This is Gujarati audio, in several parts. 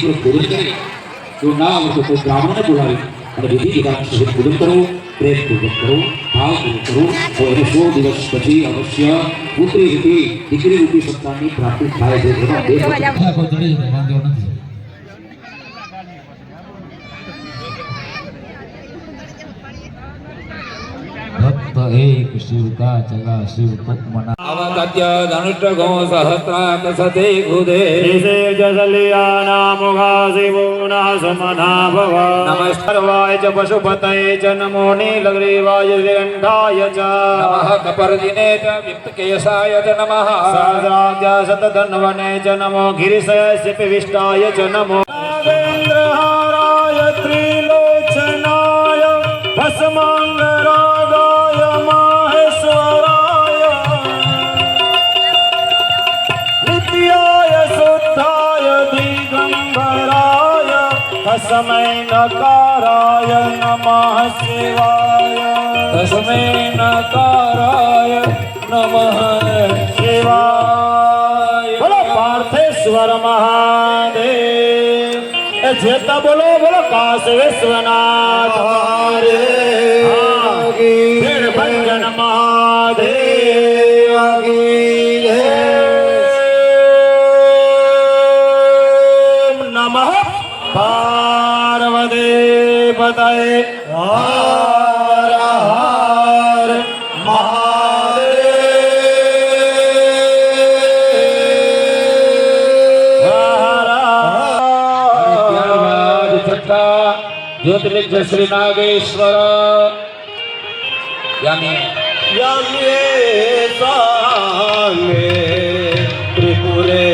વિધિપૂર્વક પૂજન કરે. જો ના આવડે તો બ્રાહ્મણને બોલાવી અને વિધિ વિધાન સહિત પૂજન કરવું, પ્રેમપૂર્વક કરવું, ભાવપૂર્વક કરવું તો એને 100 દિવસ પછી અવશ્ય પુત્રી રૂપી દીકરી રૂપી સંતાનની પ્રાપ્તિ થાય છે. એમાં બે વાંધો નથી. भक्त एक शिव का चला शिव तुक मना अवतत्य धनुष्ट गो सहस्राक सते खुदे से जसलियाना मुखा शिवो न समना भव नमस्कारवाय च पशुपतये च नमो नीलग्रीवाय श्रीकण्ठाय च नमः कपर्दिने च विप्तकेशाय च नमः सहस्राद्य शतधन्वने च नमो गिरिशस्य पिविष्टाय च नमो नागेन्द्रहाराय त्रिलोचनाय भस्माङ्गरागाय माहेश्वराय नित्याय शुद्धाय दिगंबराय तस्मै नकाराय नमः शिवाय तस्मै नकाराय नमः शिवाय। बोलो पार्थेश्वर महादेव जेता बोलो बोलो काशी विश्वनाथ भंजन महादेव की नमः पार्वती पतये हर हर ज्योतिर्लिंग श्री नागेश्वर यानी त्रिपुरे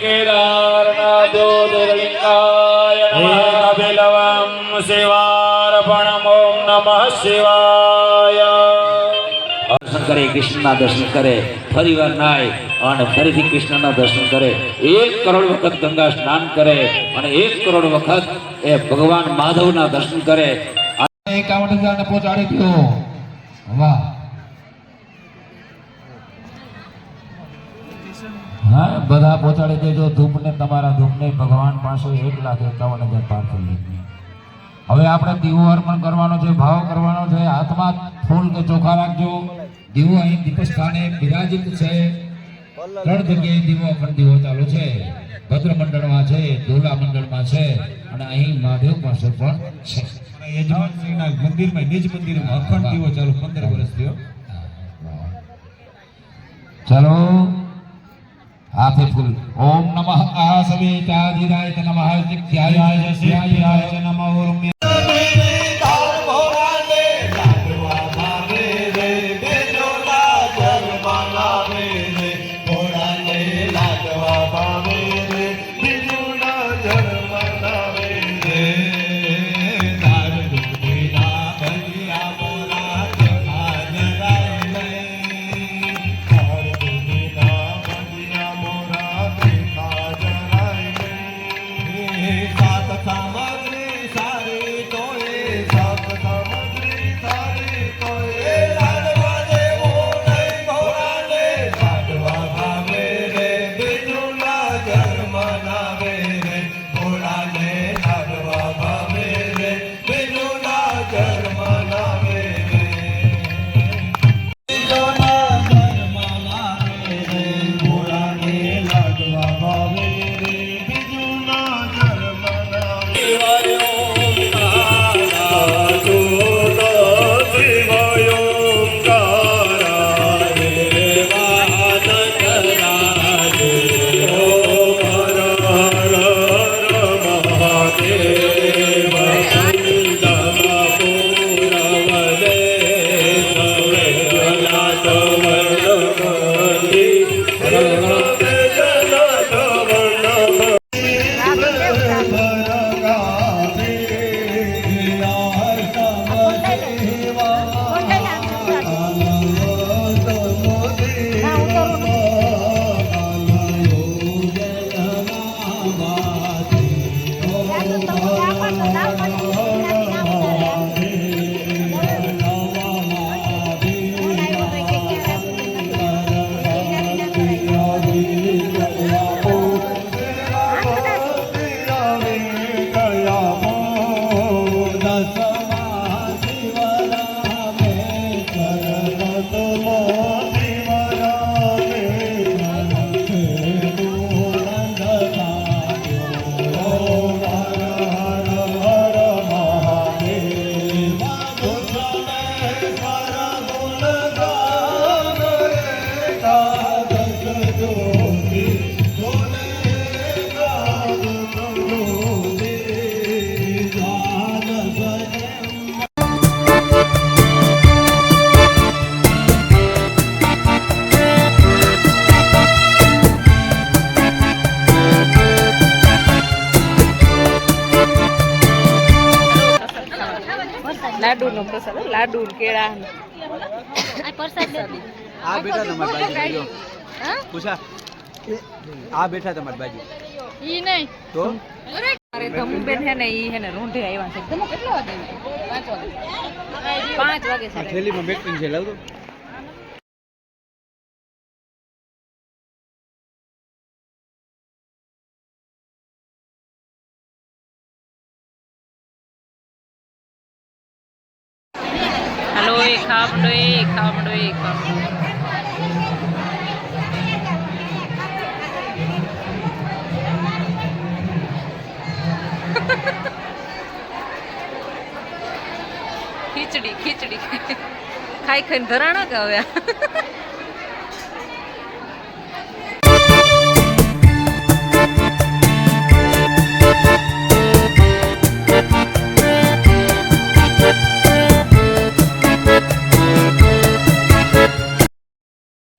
केदारनाथ ज्योतिर्लिंगाय बिलवम शिवार्पणम् ओम नमः शिवाय। दर्शन करे, कृष्णना दर्शन करे, फरीवार नाय અને ફરીથી કૃષ્ણના દર્શન કરે, 1 કરોડ વખત ગંગા સ્નાન કરે અને 1 કરોડ વખત એ ભગવાન માધવના દર્શન કરે. 51,000 ને પહોંચાડી દો. વાહ. હા, બધા પહોંચાડી દેજો. ધૂપને તમારા ધૂપને ભગવાન પાસે 1,51,000 પાર કરી લેજો. હવે આપણે દીવો અર્પણ કરવાનો છે, ભાવ કરવાનો છે. હાથમાં ફૂલ કે ચોખા રાખજો. દીવો અહીં દીપસ્થાને બિરાજિત છે. 3 જગ્યાએ દીવો અખંડ દીવો ચાલુ છે. ભદ્ર મંડળમાં છે, દોલા મંડળમાં છે અને અહીં મહાદેવ પાસે પણ છે. યજમાનશ્રીના મંદિરમાં નિજ મંદિરમાં અખંડ દીવો ચાલુ 15 વર્ષ થયો. ચલો હાથે ફૂલ. ઓમ નમઃ આસવેતાધિરાય નમઃ નિત્યાય શિવાય નમઃ ઓમ सामग्री सारी લાડુ ને કેળા ને. આ પ્રસાદ દે. આ બેઠા તમારી બાજુ જો હા પૂછા આ બેઠા તમારી બાજુ ઈ નહીં તો મારે ધમુબેન છે ને ઈ છે ને રોંઢે આવ્યા છે. ધમુ કેટલા વાગે આવ્યા? 5 વાગે આ સાહેબ. થેલીમાં બેકિંગ છે લાવ તો હાલો એ ખાવડો એ ખાવડો એ ખાવડો. ખીચડી ખીચડી ખાઈ ખાઈને ધરાણા કે હવે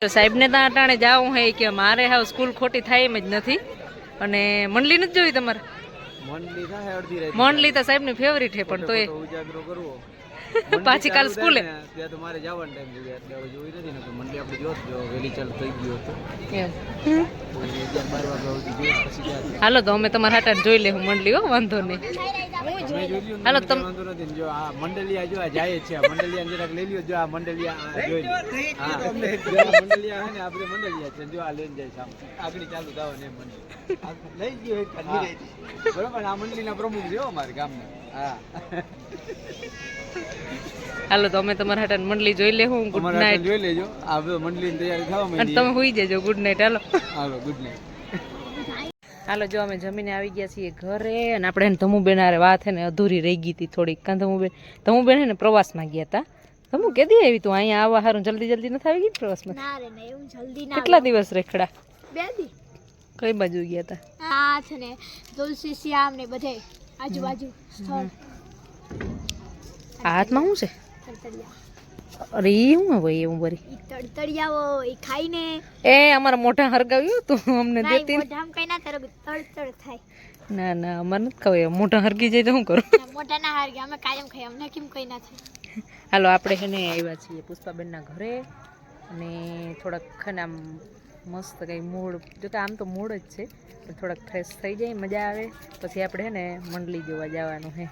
સાહેબને ત્યાં અટાણે જાવું હે કે મારે હાવ સ્કૂલ ખોટી થાય એમ જ નથી. અને મંડલી નથી જોઈ તમારે? મંડલી થાય અડધી રાત મંડલી તો સાહેબની ફેવરિટ છે પણ તોય ઉજાગરો કરવો પાછી કાલ સ્કૂલે ત્યાં તો મારે જવાનો ટાઈમ થઈ ગયા એટલે હવે જોઈ નથી ને તો મંડલી આપણે જોત જો વેલી ચાલુ થઈ ગયો હતો એમ. 11-12 વાગ્યા સુધી જોઈ પછી ગયા હાલો તો અમે તમારા હાટા જોઈ લેવું મંડલી હો, વાંધો નહીં. હાલો હાલો વાંધો નથી ને જો આ મંડલિયા જો આ જાય છે આ મંડલિયા જરાક લઈ લ્યો જો આ મંડલિયા આ જોઈ લો હા જો આ મંડલિયા હે ને આપણે મંડલિયા છે જો આ લઈને જાય સામે આગળ ચાલુ થાવ ને મંડલી આ લઈ ગયો એક ખાલી બરોબર આ મંડલીના પ્રમુખ છે હો અમારા ગામના હા હાલો તો અમે તમારા હાટા મંડલી જોઈ લેવું. ગુડ અમારા નાઇટ. જોઈ લેજો આ મંડલીની તૈયારી થવા અને માંડી તમે હોઈ જજો. Good night. હાલો હાલો ગુડ નાઇટ. હાલો જો અમે જમીને આવી ગયા છીએ ઘરે અને આપણે એને ધમુબેન હારે વાત છે ને અધૂરી રહી ગઈ હતી થોડીક. કાં ધમુબેન છે ને પ્રવાસમાં ગયા હતા. ધમુ કેદી આવી તું અહીંયા આવવા સારું જલ્દી જલ્દી નથી આવી ગઈ પ્રવાસમાં? ના રે ના એવું જલ્દી ના કેટલા દિવસ રેખડા? 2 દી કઈ બાજુ ગયા હતા? આ છે ને તુલસી શ્યામ ને બધે આજુબાજુ સ્થળ આ હાથમાં શું છે? તળતળિયા અરે ઈ શું હોય એવું બરી? ઈ તળતળિયાઓ ઈ ખાઈને એ અમારા મોઢા હરગાવ્યું તું અમને ના દેતી ને. મોઢામાં કઈ ના કરો તળતળ થાય ના ના અમારે નથી ખવાય. મોઢા હરગી જાય તો શું કરું? ના, મોઢા ના હાર ગયા અમે કાયમ ખાઈ અમને કેમ કઈ ના થાય. હાલો આપણે છે ને આવ્યા છીએ પુષ્પાબેનના ઘરે અને થોડાક છે ને આમ મસ્ત કંઈ મૂડ જોતા આમ તો મૂડ જ છે પણ થોડાક ફ્રેશ થઈ જાય મજા આવે પછી આપણે છે ને મંડલી જોવા જવાનું છે.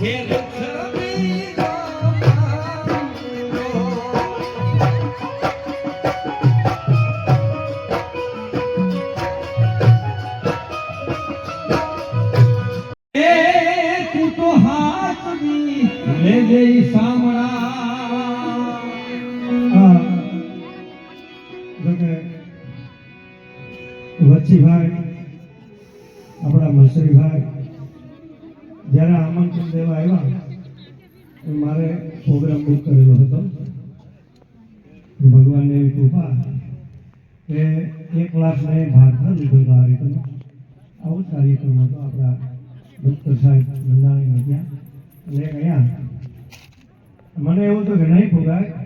હે લક્ષ્મી તું તો હાથની લે જઈ સામણા વચ્ચીભાઈ આપણા મસરીભાઈ જ્યારે આમંત્રણ દેવા આવ્યા તો મારે પ્રોગ્રામ બુક કરેલો હતો ભગવાનની એવી કૃપા કે 1 લાખ ને ભાગ ન લીધો હતો આ રીતનો આવું જ કાર્યક્રમ હતો આપણા ડૉક્ટર સાહેબ નંદાણી ત્યાં એટલે ગયા મને એવું તો કે નહીં ભોગાય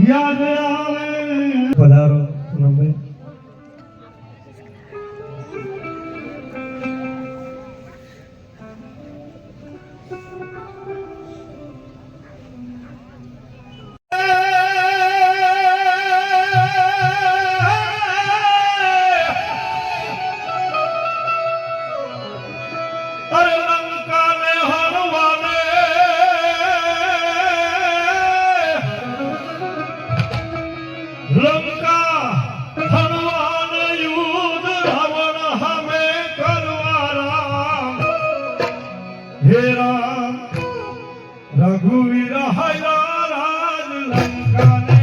યાદ આવે પધારો પૂનમભાઈ રઘુવીર હૈયા રાજ લંકા ને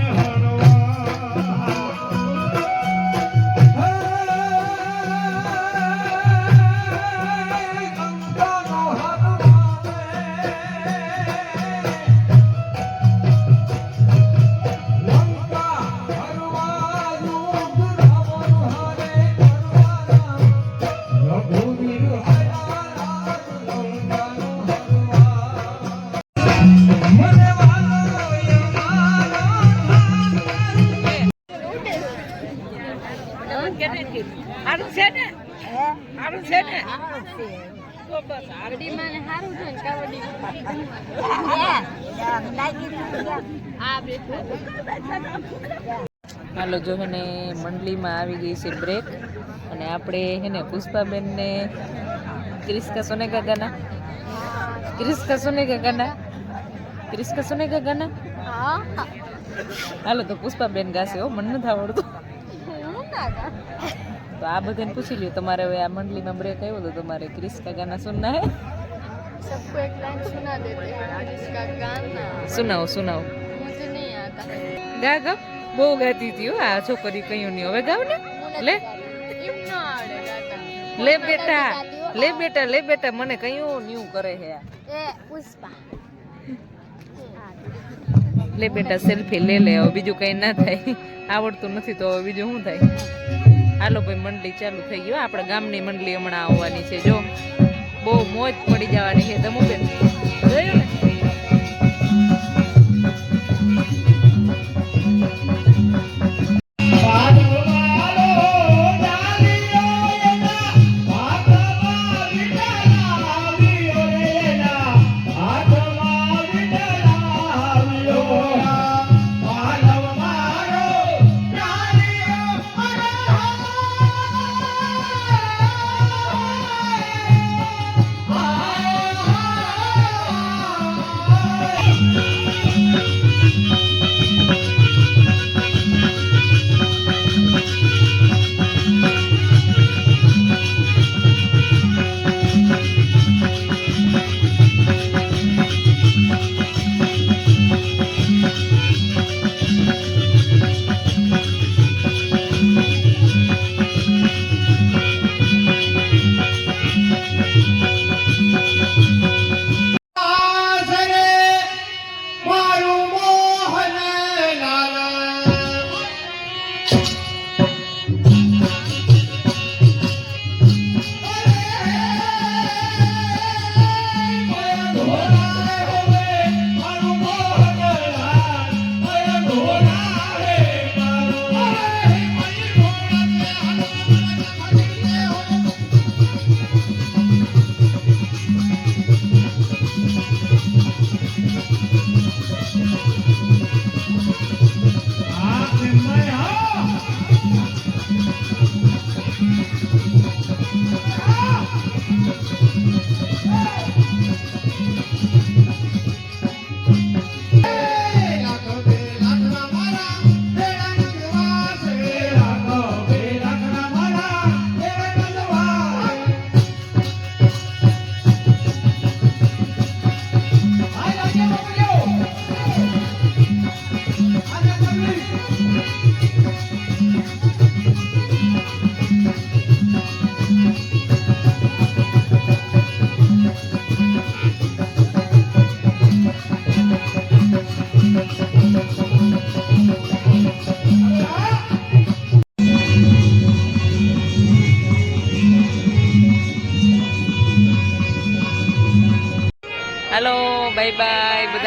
હાલો જો હે ને મંડલીમાં આવી ગઈ છે બ્રેક અને આપણે હે ને પુષ્પાબેનને ક્રિસ્કા સોનેગા ગાના હાલો તો પુષ્પાબેન ગાશે હો મને નથી આવડતું તો આ બધાને પૂછી લ્યો તમારે હવે આ મંડલીમાં બ્રેક આવ્યો તો તમારે ક્રિસ્કા ગાના સુનના હે सबको एक लाइन सुना देते हैं इसका गाना સુનાવો સુનાવો मुझे नहीं आता ગા ગા બહુ ગાતી હતી હો આ છોકરી કયું નહીં હવે ગાવ ને લે इतना आड़े गाता લે બેટા મને કયું ન્યુ કરે છે ए पुष्पा લે બેટા સેલ્ફી લે હવે બીજું કઈ ના થાય આવડતું નથી તો હવે બીજું શું થાય હાલો ભાઈ મંડળી ચાલુ થઈ ગયો આપણા ગામની મંડળી હમણાં આવવાની છે જો બહુ મોજ પડી જવાની છે તમે બેન જોયું ને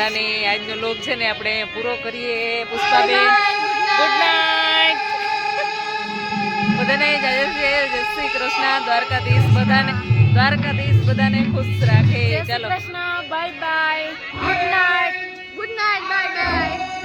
બધાને આજનો લોક છે ને આપણે પૂરો કરીએ. Pushpaben good night. બધાને જય શ્રી કૃષ્ણ. દ્વારકાધીશ બધાને ખુશ રાખે. ચાલો Krishna. Bye bye. Good night. Good night. Bye bye.